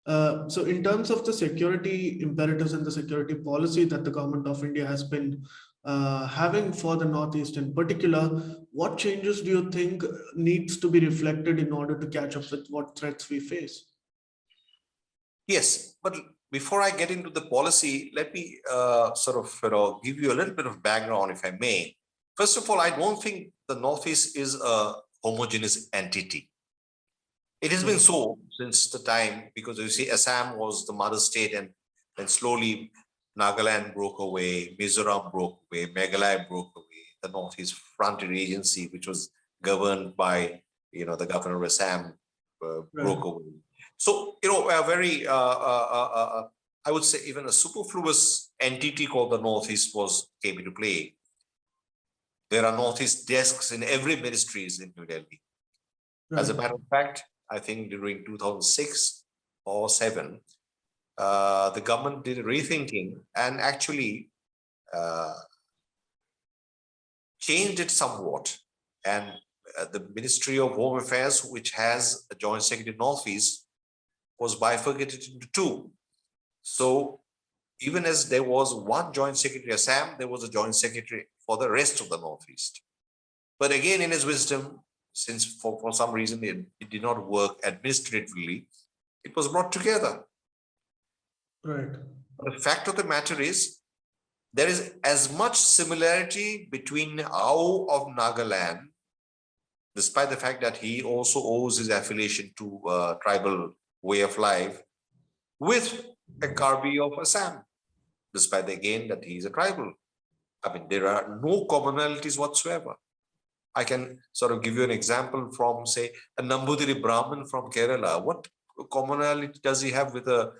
So in terms of the security imperatives and the security policy that the government of India has been having for the Northeast in particular, what changes do you think needs to be reflected in order to catch up with what threats we face? Yes, but before I get into the policy, let me give you a little bit of background, if I may. First of all, I don't think the Northeast is a homogeneous entity. It has been so since the time, because you see, Assam was the mother state, and then slowly Nagaland broke away, Mizoram broke away, Meghalaya broke away, the Northeast Frontier Agency, which was governed by, the governor of Assam, broke away. So, a very, I would say, even a superfluous entity called the Northeast came into play. There are Northeast desks in every ministries in New Delhi. As a matter of fact, I think during 2006 or 7, the government did a rethinking and actually changed it somewhat. And the Ministry of Home Affairs, which has a Joint Secretary Northeast, was bifurcated into 2. So even as there was one Joint Secretary Assam, there was a Joint Secretary for the rest of the Northeast. But again, in his wisdom, since for some reason it did not work administratively, it was brought together. Right. But the fact of the matter is, there is as much similarity between Ao of Nagaland, despite the fact that he also owes his affiliation to tribal way of life, with a Karbi of Assam, despite again that he is a tribal. I mean, there are no commonalities whatsoever. I can sort of give you an example from, say, a Nambudiri Brahmin from Kerala. What commonality does he have with a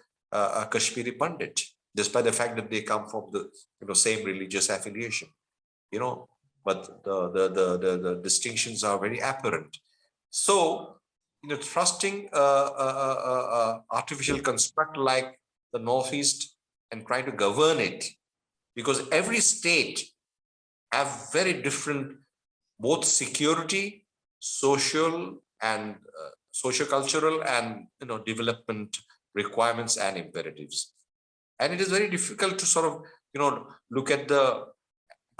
Kashmiri Pandit, despite the fact that they come from the same religious affiliation? But the distinctions are very apparent. So, trusting artificial construct like the Northeast and trying to govern it, because every state have very different both security, social and socio-cultural and development requirements and imperatives. And it is very difficult to sort of look at the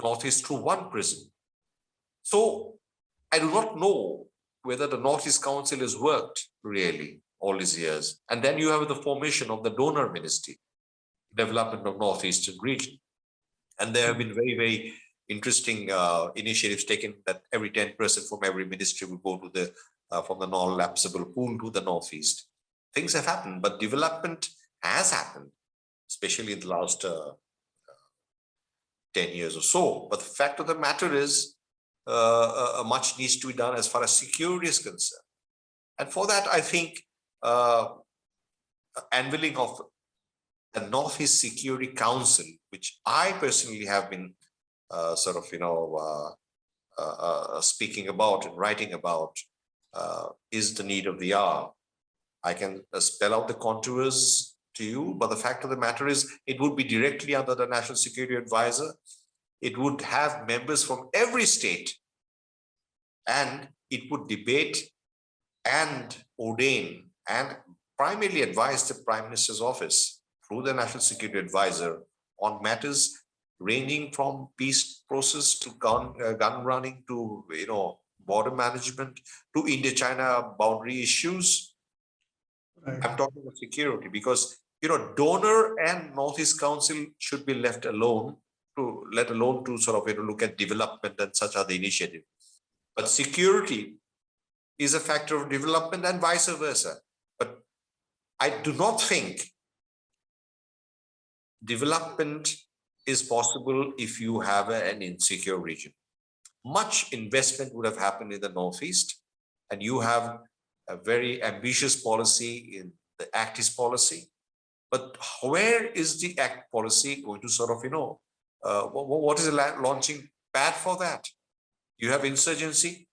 Northeast through one prism. So I do not know whether the Northeast Council has worked really all these years. And then you have the formation of the donor ministry, development of Northeastern region. And there have been very, very interesting initiatives taken that every 10% from every ministry will go to the from the non-lapsable pool to the Northeast. Things have happened, but development has happened, especially in the last 10 years or so. But the fact of the matter is, much needs to be done as far as security is concerned. And for that, I think unveiling of the Northeast Security Council, which I personally have been speaking about and writing about, is the need of the hour. I can spell out the contours to you, but the fact of the matter is it would be directly under the National Security Advisor. It would have members from every state, and it would debate and ordain and primarily advise the Prime Minister's office through the National Security Advisor on matters ranging from peace process to gun running to border management to India-China boundary issues. Right. I'm talking about security because donor and Northeast Council should be left alone to sort of look at development and such other initiatives. But security is a factor of development and vice versa. But I do not think development is possible if you have an insecure region. Much investment would have happened in the Northeast, and you have a very ambitious policy in the Act East policy. But where is the Act policy going to sort of, what is the launching pad for that? You have insurgency,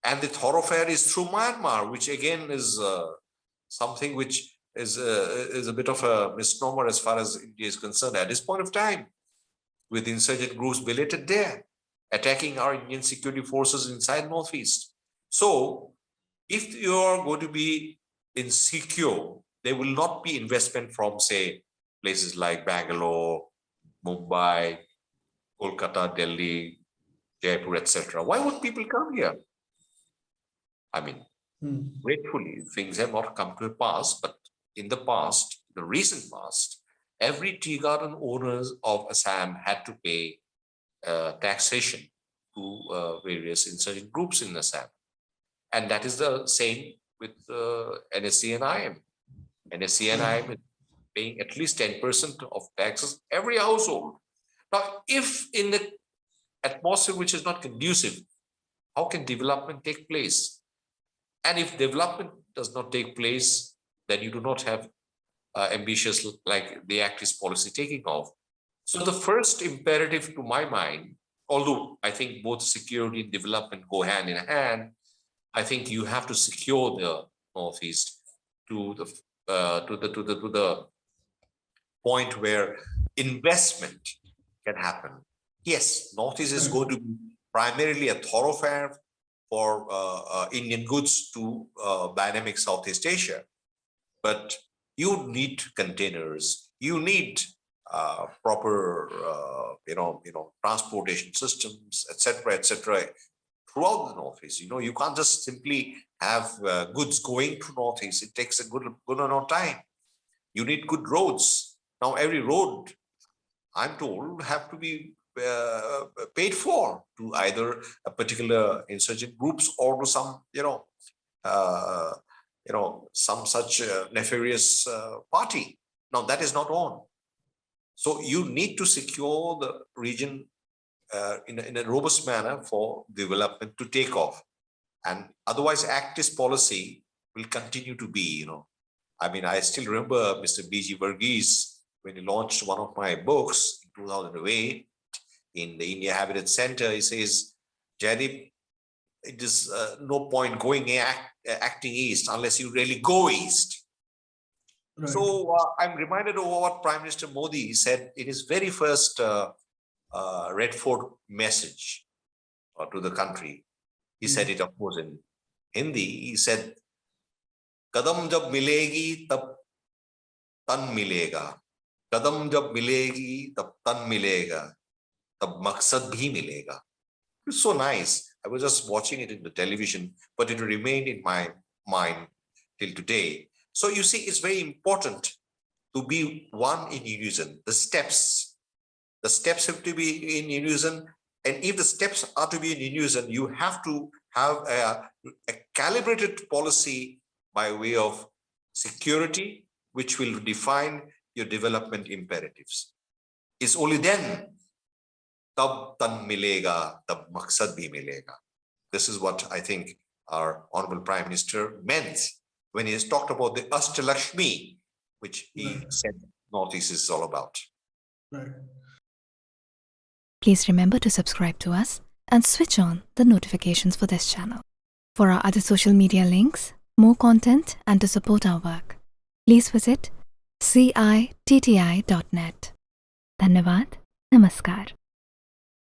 and the thoroughfare is through Myanmar, which again is something which is a bit of a misnomer as far as India is concerned at this point of time, with insurgent groups billeted there, attacking our Indian security forces inside Northeast. So if you're going to be insecure there will not be investment from, say, places like Bangalore, Mumbai, Kolkata, Delhi, Jaipur, etc. Why would people come here? I mean, gratefully, things have not come to a pass, but in the past, the recent past, every tea garden owners of Assam had to pay taxation to various insurgent groups in Assam. And that is the same with NSC and IM. NSC and IM is paying at least 10% of taxes every household. Now, if in the atmosphere which is not conducive, how can development take place? And if development does not take place, then you do not have ambitious, like the Act East policy taking off. So the first imperative to my mind, although I think both security and development go hand in hand, I think you have to secure the Northeast to the point where investment can happen. Yes, Northeast is going to be primarily a thoroughfare for Indian goods to dynamic Southeast Asia, but you need containers, you need proper transportation systems, etc., throughout the Northeast. You can't just simply have goods going to Northeast. It takes a good amount of time. You need good roads. Now, every road, I'm told, have to be paid for to either a particular insurgent groups or to some, some such nefarious party. Now, that is not on. So you need to secure the region in a robust manner for development to take off. And otherwise, Act East policy will continue to be, I mean, I still remember Mr. B.G. Verghese, when he launched one of my books in 2008 in the India Habitat Center, he says, Jaideep, it is no point going acting east unless you really go east. Right. So I'm reminded of what Prime Minister Modi said in his very first Red Fort message to the country. He said it, of course, in Hindi. He said, "Kadam jab milegi, tab tan milega. Kadam jab milegi, tab tan milega. Tab maksad bhi milega." It's so nice. I was just watching it in the television, but it remained in my mind till today. So you see, it's very important to be one in unison. The steps have to be in unison. And if the steps are to be in unison, you have to have a calibrated policy by way of security, which will define your development imperatives. It's only then tab tan milega, tab maksad bhi milega. This is what I think our Honorable Prime Minister meant when he has talked about the Ashtalakshmi, which he said Northeast is all about. Right. Please remember to subscribe to us and switch on the notifications for this channel. For our other social media links, more content, and to support our work, please visit citti.net. Dhanyavad. Namaskar.